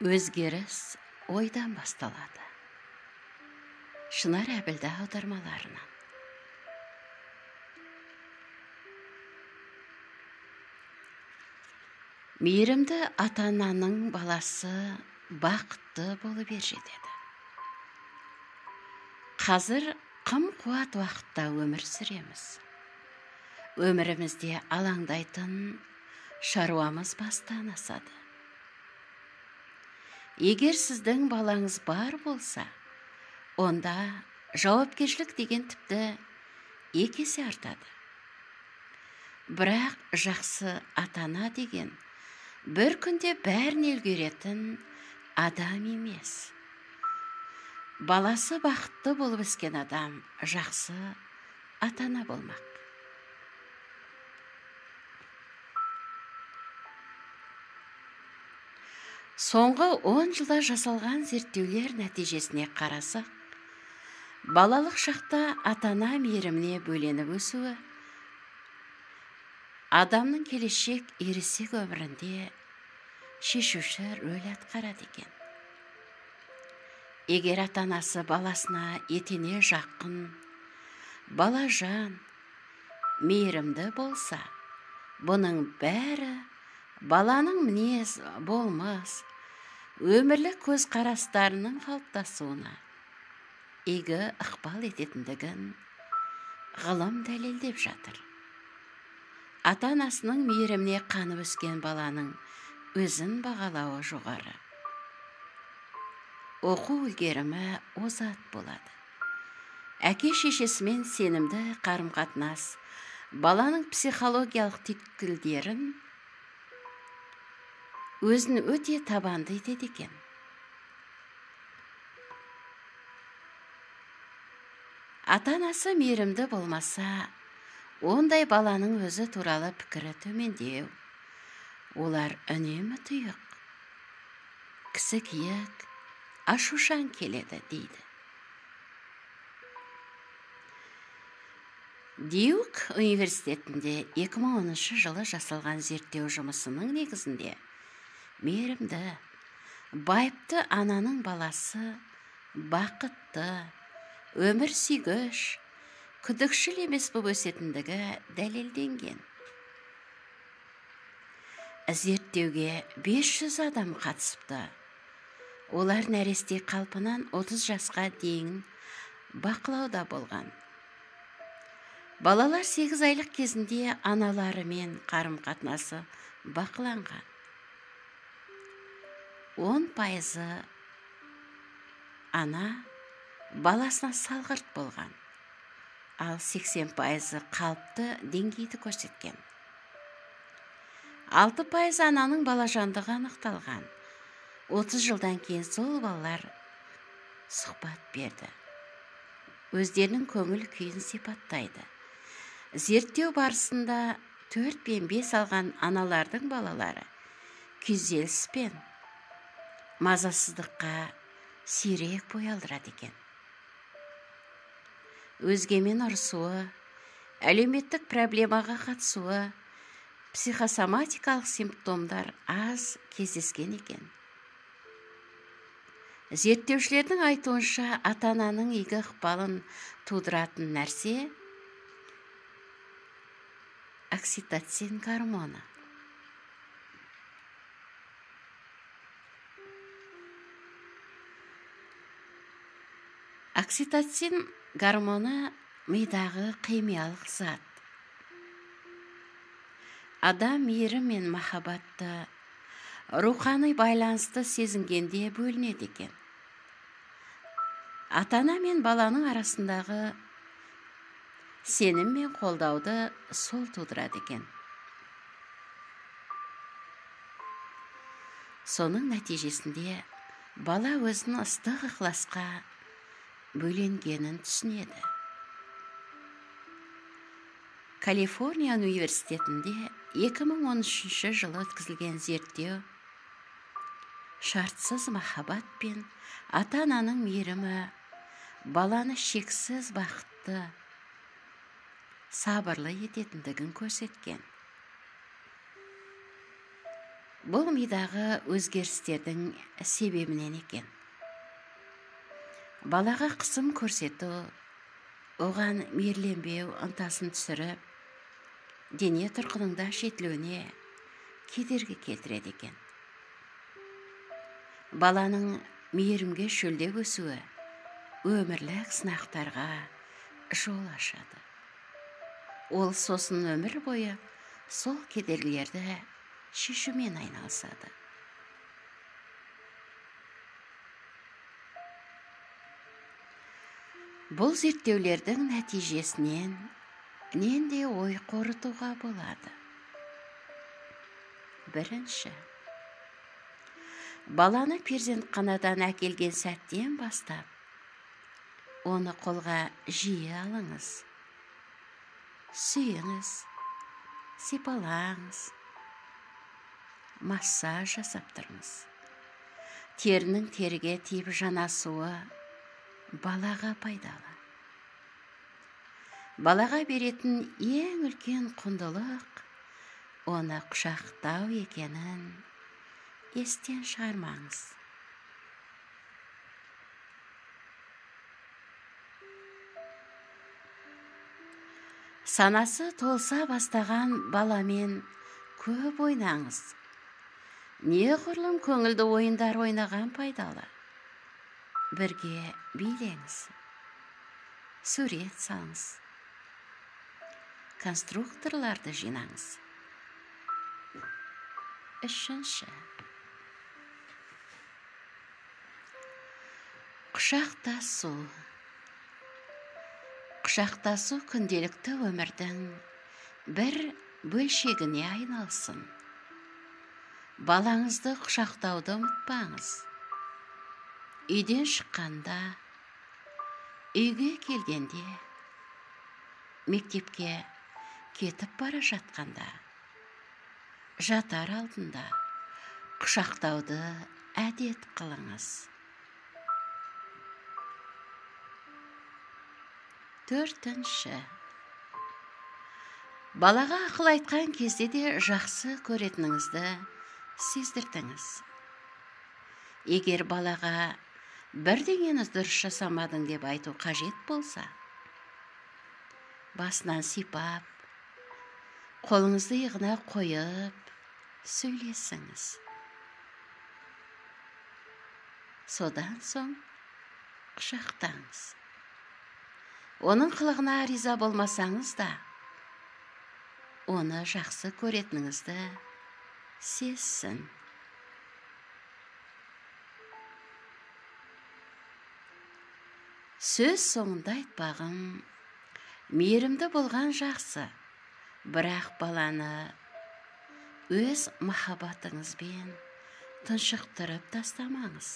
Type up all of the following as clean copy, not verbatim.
Өзгеріс ойдан басталады. Шынар Әбілда аудармаларынан. Мейірімді ата-ананың баласы бақытты болып жетеді. Қазір қым-қуат уақытта өмір сүреміз. Өмірімізде алаңдайтын шаруамыз бастан асады. Егер сіздің балаңыз бар болса, онда жауапкершілік деген тіпті екі есе артады. Бірақ жақсы ата-ана деген бір күнде бәрін үлгеретін адам емес. Баласы бақытты болып өскен адам жақсы ата-ана болмақ. Соңғы 10 жылда жасалған зерттеулер нәтижесіне қарасақ, балалық шақта ата-ана мейіріміне бөленіп өсуі адамның келешек ересек өмірінде шешуші рөл атқарады екен. Егер ата-анасы баласына етене жақын, балажан, мейірімді болса, бұның бәрі баланың мінез, болмыс, өмірлік көзқарастарының қалыптасуына игі ықпал ететіндігін ғылым дәлелдеп жатыр. Ата-анасының мейіріміне қанып өскен баланың өзін бағалауы жоғары. Оқу үлгерімі озат болады. Әке-шешесімен сенімді қарым-қатынас баланың психологиялық түйткілдерін өзін өте табанды етеді екен. Ата-анасы мейірімді болмаса, ондай баланың өзі туралы пікірі төмендеу. Олар үнемі тұйық, кісі киік, ашушаң келеді дейді. Дьюк университетінде 2010 жылы жасалған зерттеу жұмысының негізінде мейірімді, байыпты ананың баласы бақытты, өмір сүйгіш, күдікшіл емес болып өсетіндігі дәлелденген. Зерттеуге 500 адам қатысыпты. Олар нәресте қалпынан 30 жасқа дейін бақылауда болған. Балалар 8 айлық кезінде аналарымен қарым-қатынасы бақыланған. 10% ана баласына салғырт болған, ал 80% қалыпты деңгейді көрсеткен. 6% ананың балажандығы анықталған. 30 жылдан кейін сол балалар сұхбат берді. Өздерінің көңіл күйін сипаттайды. Зерттеу барысында 4 пен 5 алған аналардың балалары күйзеліс пен мазасыздыққа сирек бой алдырады екен. Өзгемен ұрысуы, әлеуметтік проблемаға қатысуы, психосоматикалық симптомдар аз кездескен екен. Зерттеушілердің айтуынша ата-ананың игі ықпалын тудыратын нәрсе окситоцин гормоны. Окситоцин гормоны мидағы химиялық зат. Адам мейірім мен махаббатты, рухани байланысты сезінгенде бөлінеді екен. Ата-ана мен баланың арасындағы сенім мен қолдауды сол тудырады екен. Соның нәтижесінде бала өзін ыстық ықыласқа бөленгенін түсінеді. Калифорния университетінде 2013 жылы өткізілген зерттеу шартсыз махаббат пен ата-ананың мейірімі баланы шексіз бақытты, сабырлы ететіндігін көрсеткен. Бұл мидағы өзгерістердің себебінен екен. Балаға қысым көрсету, оған мейірленбеу ынтасын түсіріп, дене тұрқының жетілуіне кедергі келтіреді екен. Баланың мейірімге шөлдеп өсуі өмірлік сынақтарға жол ашады. Ол сосын өмір бойы сол кедергілерді шешумен айналысады. Бұл зерттеулердің нәтижесінен нендей ой қорытуға болады. Бірінші, баланы перзентханадан әкелген сәттен бастап, оны қолға жиі алыңыз, сүйіңіз, сипалаңыз, массаж жасап тұрыңыз. Терінің теріге тиіп жанасуы балаға пайдалы. Балаға беретін ең үлкен құндылық оны құшақтау екенін естен шығармаңыз. Санасы толса бастаған баламен көп ойнаңыз. Неғұрлым көңілді ойындар ойнаған пайдалы. Бірге билеңіз, сурет салыңыз, конструкторларды жинаңыз. Үшінші, құшақтасу. Құшақтасу күнделікті өмірдің бір бөлшегіне айналсын. Балаңызды құшақтауды ұмытпаңыз. Үйден шыққанда, үйге келгенде, мектепке кетіп бара жатқанда, жатар алдында құшақтауды әдет қылыңыз. Төртінші, балаға ақыл айтқан кезде де жақсы көретініңізді сездіртіңіз. Егер балаға бірдеңені дұрыс жасамадың деп айту қажет болса, басынан сипап, қолыңызды иығына қойып, сөйлесіңіз. Содан соң құшақтаңыз. Оның қылығына риза болмасаңыз да, оны жақсы көретініңізді сезсін. Сөз соңында айтпағым, мейірімді болған жақсы, бірақ баланы өз махаббатыңызбен тұншықтырып тастамаңыз.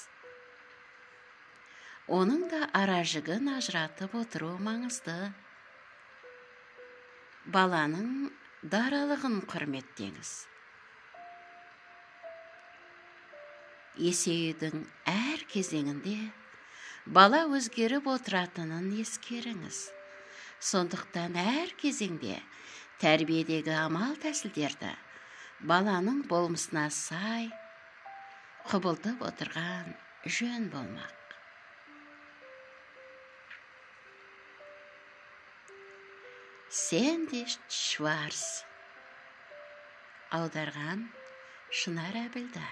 Оның да ара-жігін ажыратып отыру маңызды. Баланың даралығын құрметтеңіз. Есеюдің әр кезеңінде бала өзгеріп отыратынын ескеріңіз. Сондықтан әр кезеңде тәрбиедегі амал тәсілдерді баланың болмысына сай құбылтып отырған жөн болмақ. Сэнди Шварц. Аударған Шынар Әбілда.